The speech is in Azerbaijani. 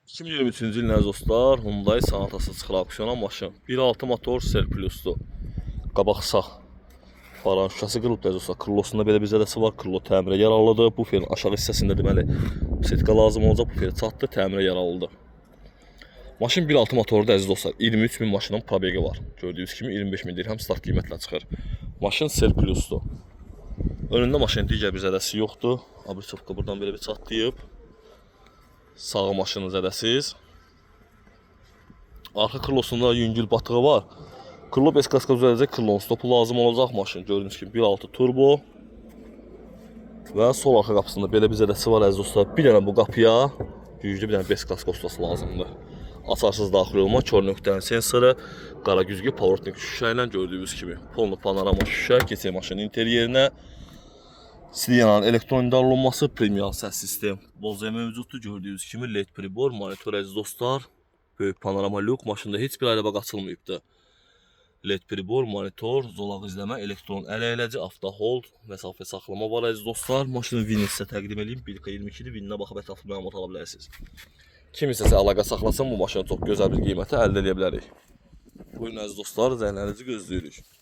2023-cü ilin əziz dostlar, Hyundai Sonatası çıxır auksyona maşın. 1.6 motor Serplus'dur. Qabaq sağ faran şüşəsi qırılıb əziz dostlar. Krılosunda belə bir zədəsi var. Krılo təmirə yaralıdır. Buferin aşağı hissəsində deməli setka lazım olacaq. Buferi çatdı, təmirə yaralıdır. Maşın 1.6 motordur əziz dostlar. 23.000 maşının probegi var. Gördüyünüz kimi 25.000 dirhəm start qiymətlə çıxır. Maşın Serplus'dur. Önündə maşının digər bir zədəsi yoxdur. Abrisovka buradan belə bir çatlayıb. Sağ maşının zədəsiz. Arxa krılosunda yüngül batığı var. Krılo beskaska düzələcək, krılonun stopu lazım olacaq maşın. Gördüyünüz kimi 1.6 turbo. Və sol arxa qapısında belə bir zədəsi var əziz dostlar. Bir dənə bu qapıya güclü bir dənə beskaska ustası lazımdır. Açarsız daxil olma, kör nöqtənin sensoru, qara güzgü, powertnik şüşə ilə gördüyünüz kimi. Polnu panorama şüşə, keçək maşının interyerinə. Sidiyanın elektron idarəolunması, premium səs sistem bozuya mövcuddur. Gördüyünüz kimi LED pribor, monitor əziz dostlar. Böyük panorama lük, maşında heç bir ayda açılmayıbdır. LED pribor, monitor, zolaq izləmə, elektron əl əyləci, avto hold, məsafə saxlama var əziz dostlar. Maşının vini sizə təqdim edeyim. 1.22-dir, vininə baxıb ətraflı məlumat ala bilərsiniz. Kim istəsə əlaqə saxlasın, bu maşını çox gözəl bir qiymətə əldə edə bilərik. Buyurun əziz dostlar, zəhlərinizi gözləyirik.